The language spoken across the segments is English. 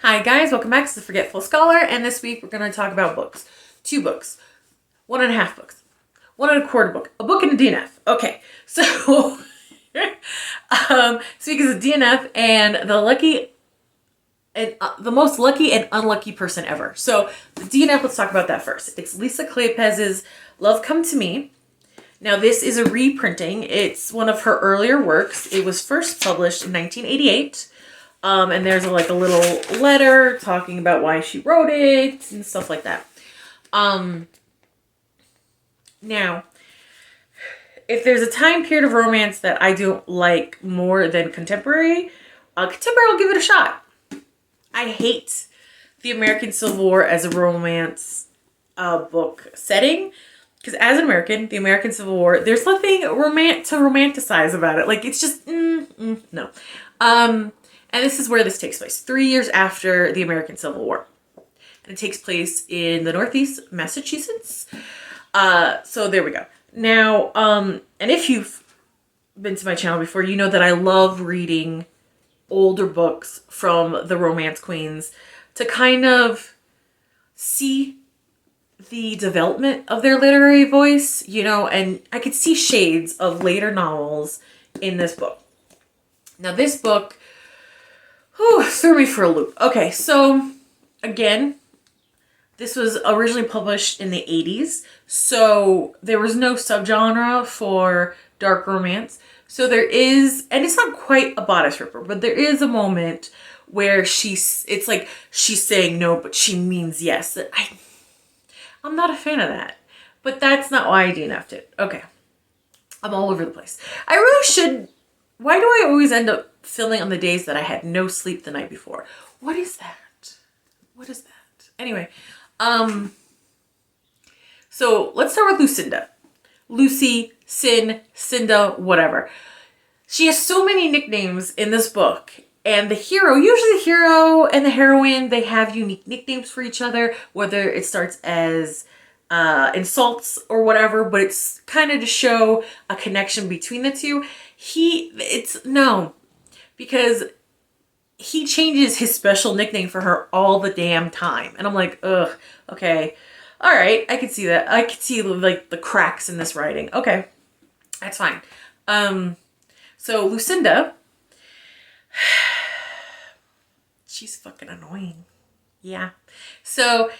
Hi guys, welcome back to The Forgetful Scholar, and this week we're going to talk about books. 2 books. 1.5 books. 1.25 book. A book and a DNF. Okay, so this week is a DNF and the most lucky and unlucky person ever. So the DNF, let's talk about that first. It's Lisa Kleypas's Love Come to Me. Now this is a reprinting. It's one of her earlier works. It was first published in 1988. And there's a little letter talking about why she wrote it and stuff like that. Now, if there's a time period of romance that I don't like more than contemporary, I'll give it a shot. I hate the American Civil War as a romance book setting. Because as an American, the American Civil War, there's nothing to romanticize about it. Like, it's just, no. And this is where this takes place, 3 years after the American Civil War. And it takes place in the Northeast Massachusetts. So there we go. Now, and if you've been to my channel before, you know that I love reading older books from the romance queens to kind of see the development of their literary voice, and I could see shades of later novels in this book. Now, this book threw me for a loop. Okay, so again, this was originally published in the 80s, so there was no subgenre for dark romance. So there is, and it's not quite a bodice ripper, but there is a moment where it's like she's saying no, but she means yes. I'm not a fan of that, but that's not why I DNF'd it. Okay, I'm all over the place. I really should. Why do I always end up filming on the days that I had no sleep the night before? What is that? What is that? Anyway, so let's start with Lucinda. Lucy, Sin, Cinda, whatever. She has so many nicknames in this book. And usually the hero and the heroine, they have unique nicknames for each other, whether it starts as insults or whatever, but it's kind of to show a connection between the two. Because he changes his special nickname for her all the damn time. And I'm like, ugh, okay. All right, I can see that. I can see the cracks in this writing. Okay, that's fine. So Lucinda, she's fucking annoying. Yeah. So,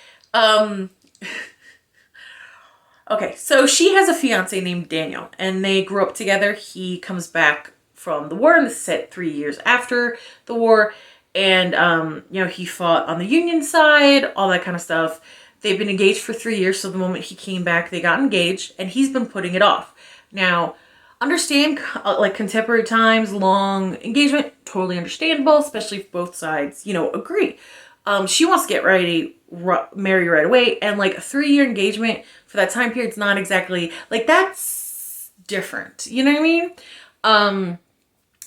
okay, so she has a fiance named Daniel, and they grew up together. He comes back from the war, and this is set 3 years after the war, and, he fought on the Union side, all that kind of stuff. They've been engaged for 3 years, so the moment he came back, they got engaged, and he's been putting it off. Now, understand, contemporary times, long engagement, totally understandable, especially if both sides, agree. She wants to get married right away, and a 3-year engagement for that time period is not exactly, that's different. You know what I mean?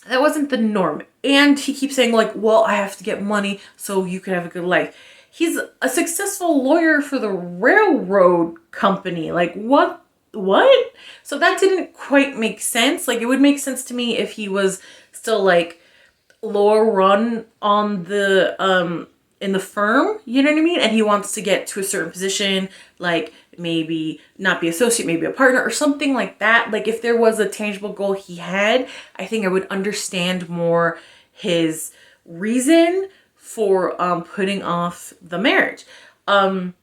That wasn't the norm. And he keeps saying, well, I have to get money so you can have a good life. He's a successful lawyer for the railroad company. What? So that didn't quite make sense. It would make sense to me if he was still lower run on the in the firm, you know what I mean? And he wants to get to a certain position, maybe not be associate, maybe a partner or something like that. If there was a tangible goal he had, I think I would understand more his reason for putting off the marriage. At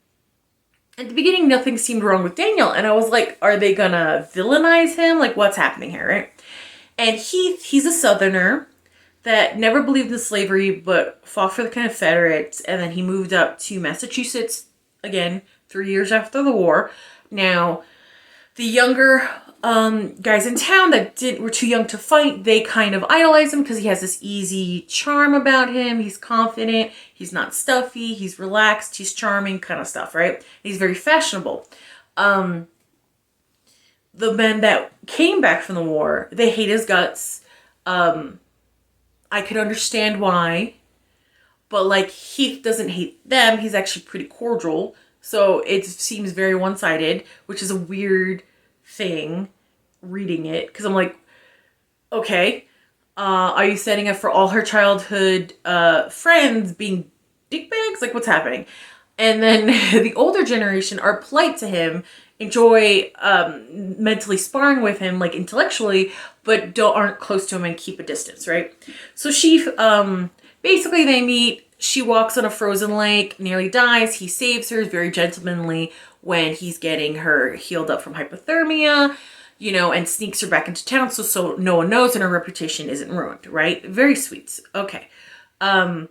the beginning, nothing seemed wrong with Daniel. And I was like, are they gonna villainize him? What's happening here, right? And he's a Southerner that never believed in slavery, but fought for the Confederates. And then he moved up to Massachusetts, again, 3 years after the war. Now, the younger guys in town that were too young to fight, they kind of idolize him because he has this easy charm about him. He's confident. He's not stuffy. He's relaxed. He's charming, kind of stuff, right? He's very fashionable. The men that came back from the war, they hate his guts. I could understand why, but he doesn't hate them. He's actually pretty cordial. So it seems very one-sided, which is a weird thing reading it, because I'm like, okay, are you setting up for all her childhood friends being dick bags? Like, what's happening? And then the older generation are polite to him, enjoy mentally sparring with him, like intellectually, but aren't close to him and keep a distance, right? So she, basically they meet. She walks on a frozen lake, nearly dies. He saves her, is very gentlemanly when he's getting her healed up from hypothermia, you know, and sneaks her back into town so no one knows and her reputation isn't ruined, right? Very sweet. Okay. Now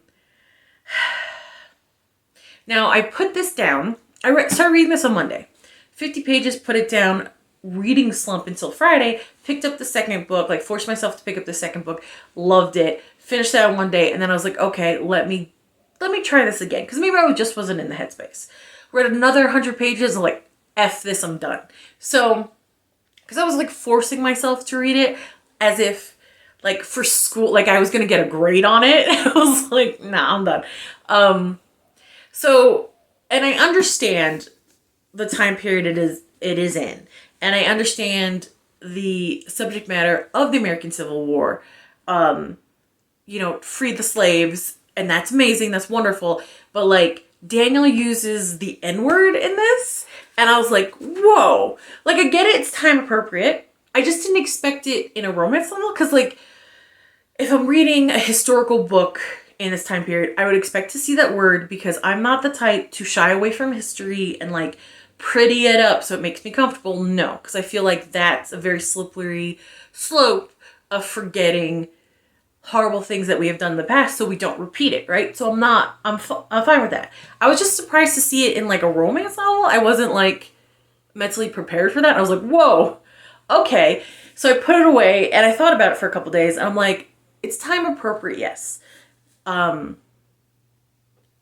I put this down. I started reading this on Monday. 50 pages, put it down, reading slump until Friday, picked up the second book, like forced myself to pick up the second book, loved it, finished that in one day, and then I was like, okay, let me try this again, because maybe I just wasn't in the headspace. Read another 100 pages, and like, F this, I'm done. So, because I was like forcing myself to read it as if, like, for school, like I was going to get a grade on it. I was like, nah, I'm done. So, and I understand the time period it is in. And I understand the subject matter of the American Civil War. You know, free the slaves, and that's amazing, that's wonderful. But like, Daniel uses the N-word in this, and I was like, whoa. Like, I get it, it's time appropriate. I just didn't expect it in a romance novel, because like, if I'm reading a historical book in this time period, I would expect to see that word, because I'm not the type to shy away from history and like pretty it up so it makes me comfortable. No, because I feel like that's a very slippery slope of forgetting horrible things that we have done in the past so we don't repeat it, right? So I'm fine with that. I was just surprised to see it in like a romance novel. I wasn't like mentally prepared for that. I was like, whoa, okay. So I put it away and I thought about it for a couple days, and I'm like, it's time appropriate, yes. And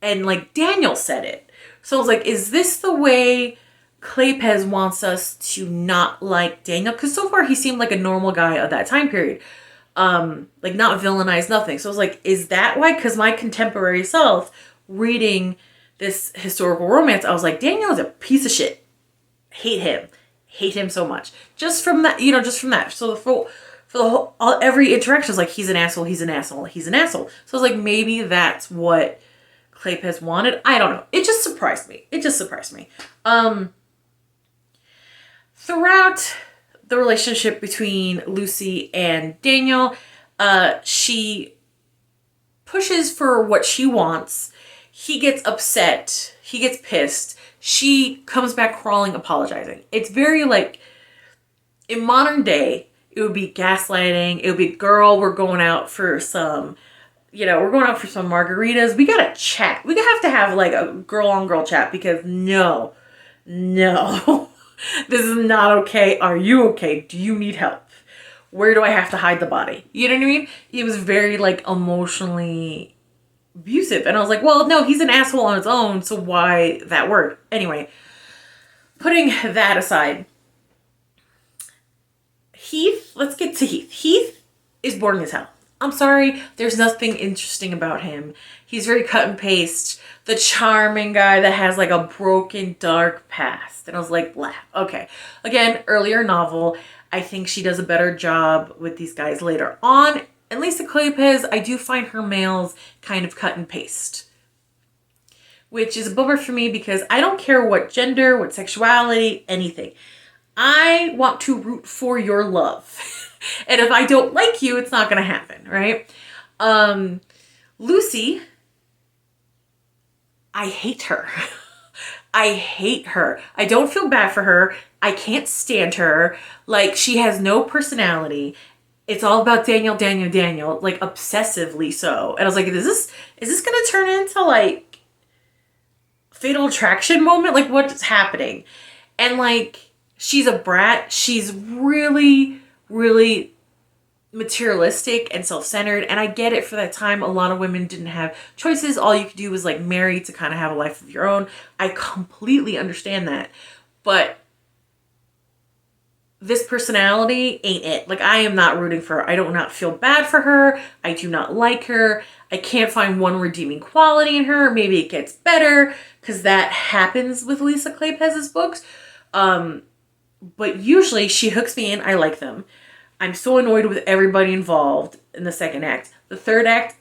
like Daniel said it. So I was like, is this the way Kleypas wants us to not like Daniel? Because so far he seemed like a normal guy of that time period. Like not villainized, nothing. So I was like, is that why? Because my contemporary self reading this historical romance, I was like, Daniel is a piece of shit. Hate him so much. Just from that, you know, just from that. So for the whole, every interaction is like, he's an asshole, he's an asshole, he's an asshole. So I was like, maybe that's what Kleypas wanted. I don't know. It just surprised me. Throughout the relationship between Lucy and Daniel, she pushes for what she wants. He gets upset. He gets pissed. She comes back crawling, apologizing. It's very like, in modern day, it would be gaslighting. It would be, girl, we're going out for some, you know, we're going out for some margaritas. We gotta chat. We have to have like a girl on girl chat, because no, this is not okay. Are you okay? Do you need help? Where do I have to hide the body? You know what I mean? It was very like emotionally abusive. And I was like, well, no, he's an asshole on his own. So why that word? Anyway, putting that aside, Heath, let's get to Heath. Heath is boring as hell. I'm sorry, there's nothing interesting about him. He's very cut and paste. The charming guy that has like a broken, dark past. And I was like, blah, okay. Again, earlier novel. I think she does a better job with these guys later on. At least the Kleypas, I do find her males kind of cut and paste. Which is a bummer for me, because I don't care what gender, what sexuality, anything. I want to root for your love. And if I don't like you, it's not going to happen, right? Lucy, I hate her. I hate her. I don't feel bad for her. I can't stand her. Like, she has no personality. It's all about Daniel, like obsessively so. And I was like, is this going to turn into like Fatal Attraction moment? Like, what's happening? And like, she's a brat. She's really, really materialistic and self-centered. And I get it, for that time, a lot of women didn't have choices. All you could do was like marry to kind of have a life of your own. I completely understand that. But this personality ain't it. Like, I am not rooting for her. I do not feel bad for her. I do not like her. I can't find one redeeming quality in her. Maybe it gets better, because that happens with Lisa Kleypas's books. But usually she hooks me in. I like them. I'm so annoyed with everybody involved in the second act. The third act,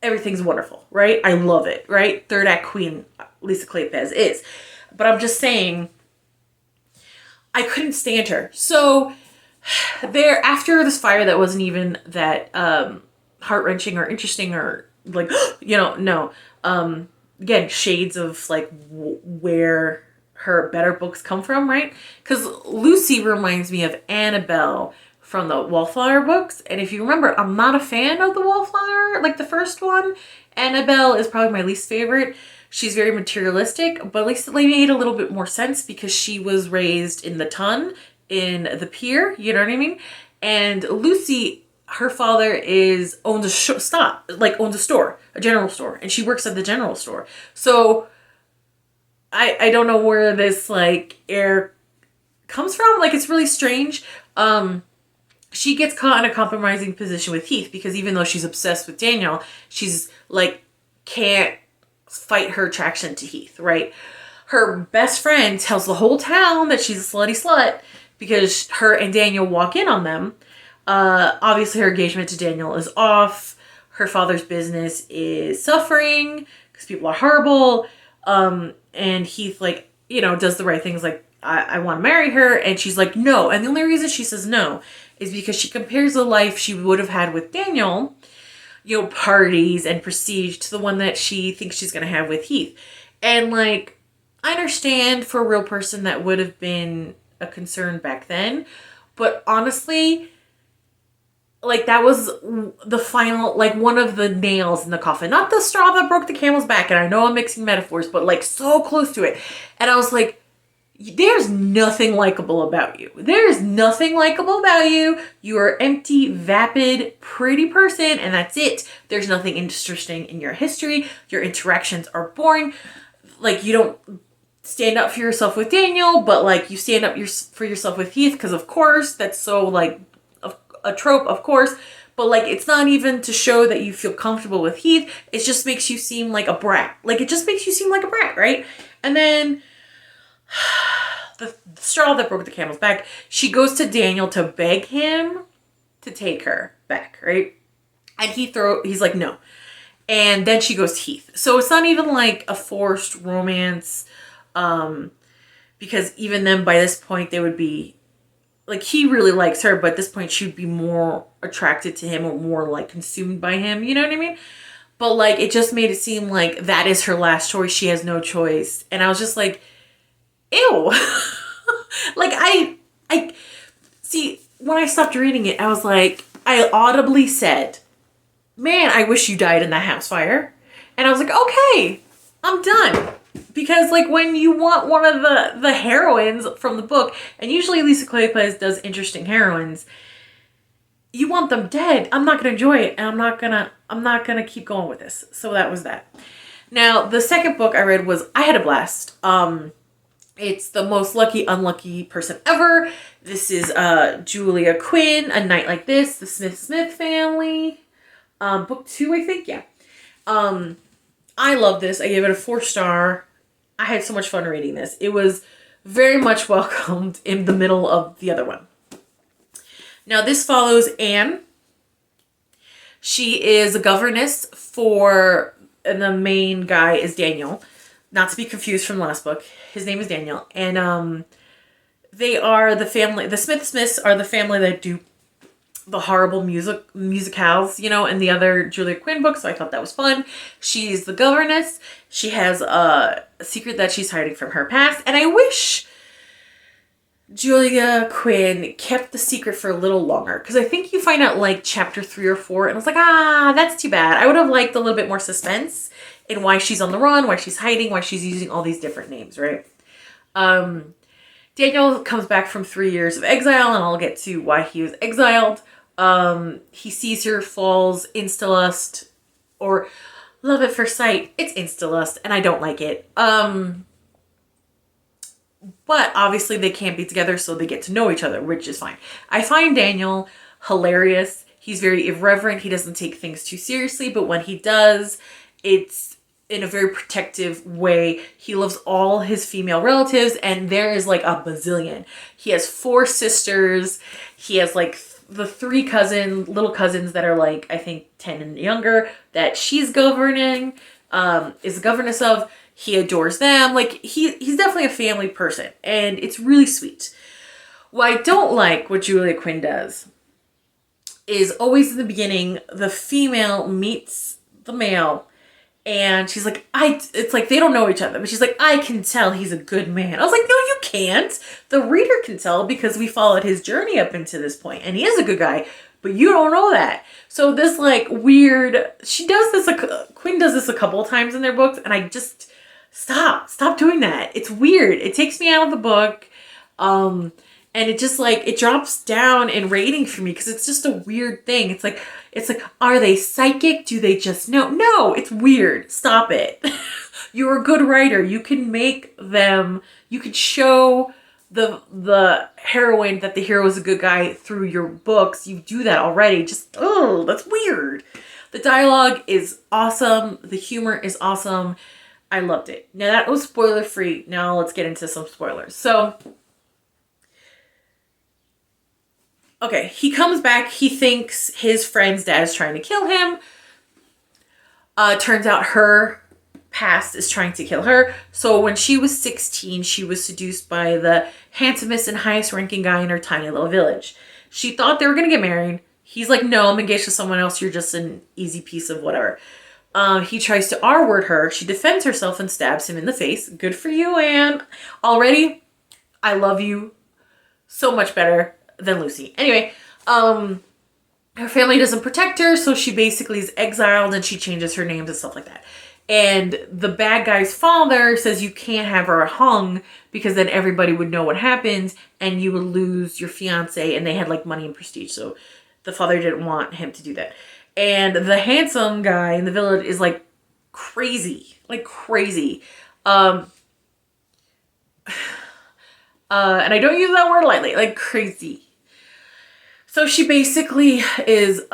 everything's wonderful, right? I love it, right? Third act queen, Lisa Kleypas is. But I'm just saying, I couldn't stand her. So there, after this fire that wasn't even that heart-wrenching or interesting or like, no. Again, shades of like where her better books come from, right? Because Lucy reminds me of Annabelle from the Wallflower books. And if you remember, I'm not a fan of the Wallflower, like the first one. Annabelle is probably my least favorite. She's very materialistic, but at least it made a little bit more sense because she was raised in the ton, in the pier, you know what I mean? And Lucy, her father owns a store, a general store, and she works at the general store. So I don't know where this like air comes from. Like, it's really strange. She gets caught in a compromising position with Heath because even though she's obsessed with Daniel, she's like can't fight her attraction to Heath, right? Her best friend tells the whole town that she's a slutty slut because her and Daniel walk in on them. Obviously her engagement to Daniel is off. Her father's business is suffering because people are horrible. And Heath, like, does the right things, like, I want to marry her. And she's like, no. And the only reason she says no is because she compares the life she would have had with Daniel, parties and prestige, to the one that she thinks she's going to have with Heath. And, like, I understand for a real person that would have been a concern back then. But honestly, like, that was the final, like, one of the nails in the coffin. Not the straw that broke the camel's back. And I know I'm mixing metaphors, but, like, so close to it. And I was like, there's nothing likable about you. There's nothing likable about you. You are empty, vapid, pretty person, and that's it. There's nothing interesting in your history. Your interactions are boring. Like, you don't stand up for yourself with Daniel, but, like, you stand up for yourself with Heath, because, of course, that's so, like, a trope, of course. But, like, it's not even to show that you feel comfortable with Heath. It just makes you seem like a brat. Like, it just makes you seem like a brat, right? And then the straw that broke the camel's back, she goes to Daniel to beg him to take her back, right? And he's like, no. And then she goes to Heath. So it's not even like a forced romance, because even then, by this point, they would be, like, he really likes her, but at this point, she'd be more attracted to him or more, like, consumed by him, you know what I mean? But, like, it just made it seem like that is her last choice. She has no choice. And I was just like, ew. Like, I see, when I stopped reading it, I was like, I audibly said, man, I wish you died in that house fire. And I was like, okay, I'm done. Because, like, when you want one of the heroines from the book, and usually Lisa Kleypas does interesting heroines, you want them dead. I'm not going to enjoy it, and I'm not going to keep going with this. So that was that. Now, the second book I read was I Had a Blast. It's The Most Lucky Unlucky Person Ever. This is Julia Quinn, A Night Like This, the Smythe-smith family. Book 2, I think. Yeah. I love this. I gave it a 4-star. I had so much fun reading this. It was very much welcomed in the middle of the other one. Now, this follows Anne. She is a governess and the main guy is Daniel. Not to be confused from the last book. His name is Daniel. And they are the family, the Smythe-smiths are the family that do the horrible musicals, in the other Julia Quinn books. So I thought that was fun. She's the governess. She has a secret that she's hiding from her past. And I wish Julia Quinn kept the secret for a little longer. Because I think you find out like chapter 3 or 4. And I was like, that's too bad. I would have liked a little bit more suspense in why she's on the run, why she's hiding, why she's using all these different names, right? Daniel comes back from 3 years of exile, and I'll get to why he was exiled. He sees her, falls, insta-lust, or love at first sight. It's insta-lust, and I don't like it. But obviously they can't be together, so they get to know each other, which is fine. I find Daniel hilarious. He's very irreverent. He doesn't take things too seriously, but when he does, it's in a very protective way. He loves all his female relatives, and there is like a bazillion. He has 4 sisters. He has like the three little cousins that are like, I think 10 and younger, that she's governing, is the governess of. He adores them. Like, he's definitely a family person, and it's really sweet. What I don't like what Julia Quinn does is always in the beginning, the female meets the male, and she's like, it's like they don't know each other, but she's like, I can tell he's a good man. I was like, no, you can't. The reader can tell because we followed his journey up into this point, and he is a good guy, but you don't know that. So this like weird, Quinn does this a couple of times in their books, and I just, stop doing that. It's weird. It takes me out of the book. And it just like, it drops down in rating for me because it's just a weird thing. It's like, are they psychic? Do they just know? No, it's weird. Stop it. You're a good writer. You can make them, you could show the heroine that the hero is a good guy through your books. You do that already. Just, oh, that's weird. The dialogue is awesome. The humor is awesome. I loved it. Now that was spoiler free. Now let's get into some spoilers. So, okay, he comes back. He thinks his friend's dad is trying to kill him. Turns out her past is trying to kill her. So when she was 16, she was seduced by the handsomest and highest ranking guy in her tiny little village. She thought they were going to get married. He's like, no, I'm engaged to someone else. You're just an easy piece of whatever. He tries to R-word her. She defends herself and stabs him in the face. Good for you, Anne. Already, I love you so much better than Lucy. Anyway, her family doesn't protect her, so she basically is exiled, and she changes her names and stuff like that. And the bad guy's father says you can't have her hung because then everybody would know what happened and you would lose your fiance, and they had like money and prestige, so the father didn't want him to do that. And the handsome guy in the village is like crazy. And I don't use that word lightly, like crazy. So she basically is,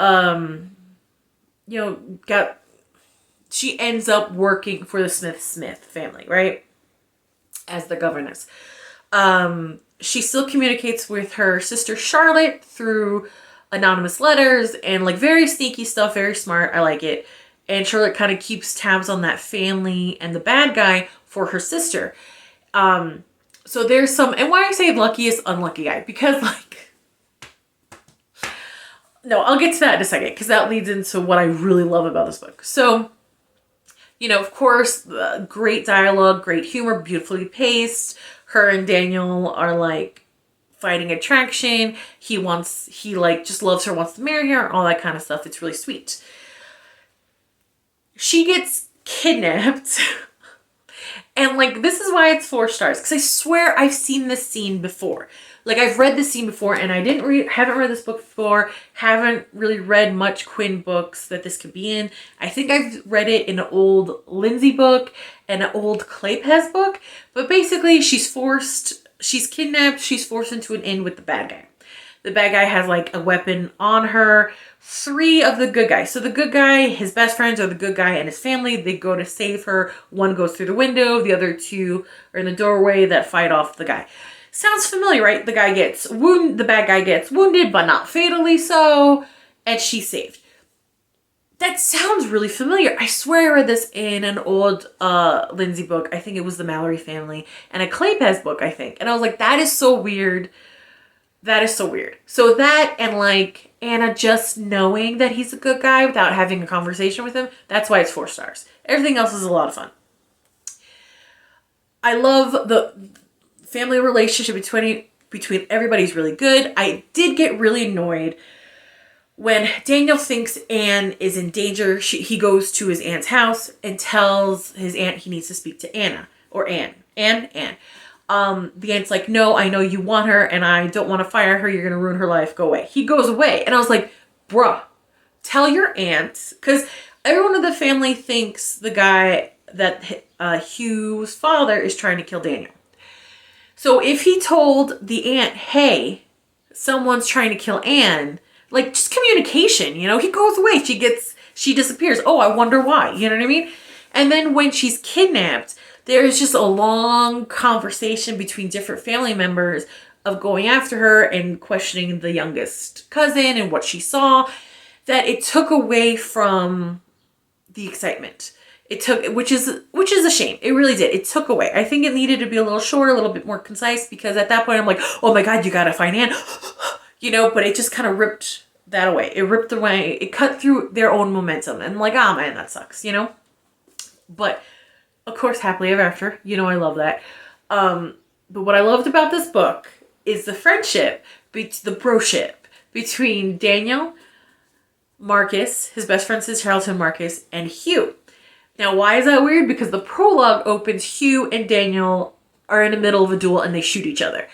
she ends up working for the Smythe-smith family, right? As the governess. She still communicates with her sister Charlotte through anonymous letters and like very sneaky stuff, very smart. I like it. And Charlotte kind of keeps tabs on that family and the bad guy for her sister. So there's some, and why I say luckiest, unlucky guy, because like, no, I'll get to that in a second because that leads into what I really love about this book. So, of course, great dialogue, great humor, beautifully paced. Her and Daniel are like fighting attraction. He like just loves her, wants to marry her, all that kind of stuff. It's really sweet. She gets kidnapped. And like, this is why it's 4 stars. Because I swear I've seen this scene before. Like, I've read this scene before, and I haven't read this book before. Haven't really read much Quinn books that this could be in. I think I've read it in an old Lindsay book and an old Kleypas book. But basically, she's kidnapped. She's forced into an inn with the bad guy. The bad guy has like a weapon on her. 3 of the good guys. So the good guy, his best friends are the good guy and his family. They go to save her. 1 goes through the window. The other 2 are in the doorway that fight off the guy. Sounds familiar, right? The bad guy gets wounded, but not fatally so. And she's saved. That sounds really familiar. I swear I read this in an old Lindsay book. I think it was the Mallory family. And a Kleypas book, I think. And I was like, that is so weird. That is so weird. So that and like Anna just knowing that he's a good guy without having a conversation with him, that's why it's 4 stars. Everything else is a lot of fun. I love the family relationship between everybody's really good. I did get really annoyed when Daniel thinks Anne is in danger. He goes to his aunt's house and tells his aunt he needs to speak to Anna or Anne. Anne. The aunt's like, no, I know you want her and I don't want to fire her. You're going to ruin her life. Go away. He goes away. And I was like, bruh, tell your aunt. Because everyone in the family thinks the guy that Hugh's father is trying to kill Daniel. So if he told the aunt, hey, someone's trying to kill Anne, like just communication, he goes away. She disappears. Oh, I wonder why. You know what I mean? And then when she's kidnapped, there's just a long conversation between different family members of going after her and questioning the youngest cousin and what she saw, that it took away from the excitement. It took, which is a shame. It really did. It took away. I think it needed to be a little shorter, a little bit more concise, because at that point I'm like, oh my God, you gotta find Anne, but it just kind of ripped that away. It ripped away. It cut through their own momentum. And I'm like, oh man, that sucks, But of course, happily ever after. I love that. But what I loved about this book is the friendship, the broship between Daniel, Marcus, his best friend since childhood, Marcus, and Hugh. Now, why is that weird? Because the prologue opens, Hugh and Daniel are in the middle of a duel and they shoot each other.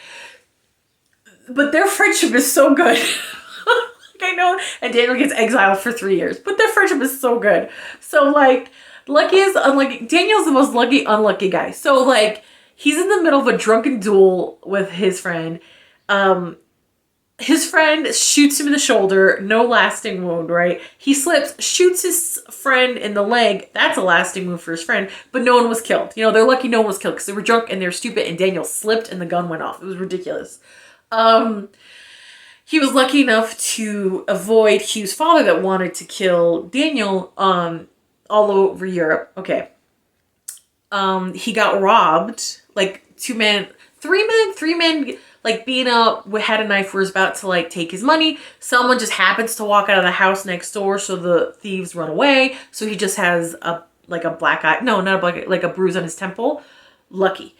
But their friendship is so good. I know, and Daniel gets exiled for 3 years, but their friendship is so good. So, lucky is unlucky. Daniel's the most lucky, unlucky guy. So, he's in the middle of a drunken duel with his friend. His friend shoots him in the shoulder, no lasting wound, right? He slips, shoots his friend in the leg. That's a lasting wound for his friend, but no one was killed. They're lucky no one was killed because they were drunk and they were stupid, and Daniel slipped and the gun went off. It was ridiculous. He was lucky enough to avoid Hugh's father that wanted to kill Daniel all over Europe. Okay. He got robbed, three men, being up, had a knife, was about to take his money. Someone just happens to walk out of the house next door, so the thieves run away. So he just has a black eye. No, not a black eye, a bruise on his temple. Lucky.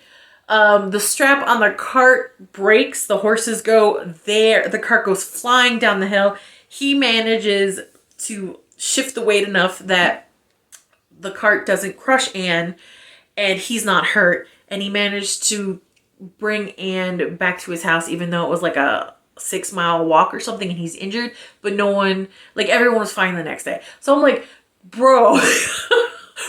The strap on the cart breaks. The horses go there. The cart goes flying down the hill. He manages to shift the weight enough that the cart doesn't crush Anne, and he's not hurt. And he managed to bring Anne back to his house, even though it was a 6-mile walk or something, and he's injured. But no one, everyone was fine the next day. So I'm like, bro,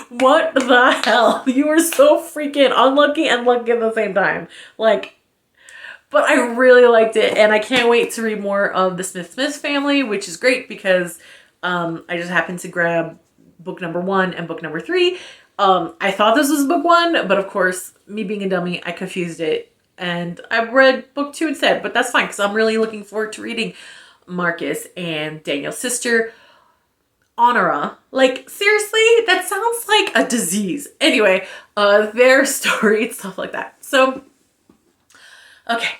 what the hell? You were so freaking unlucky and lucky at the same time. But I really liked it, and I can't wait to read more of the Smythe-smith family, which is great because I just happened to grab book number 1 and book number 3. I thought this was book 1, but of course, me being a dummy, I confused it. And I read book 2 instead, but that's fine because I'm really looking forward to reading Marcus and Daniel's sister, Honora. Seriously, that sounds like a disease. Anyway, their story and stuff like that. So, okay.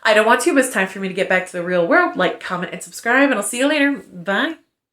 I don't want to, but it's time for me to get back to the real world. Comment, and subscribe, and I'll see you later. Bye.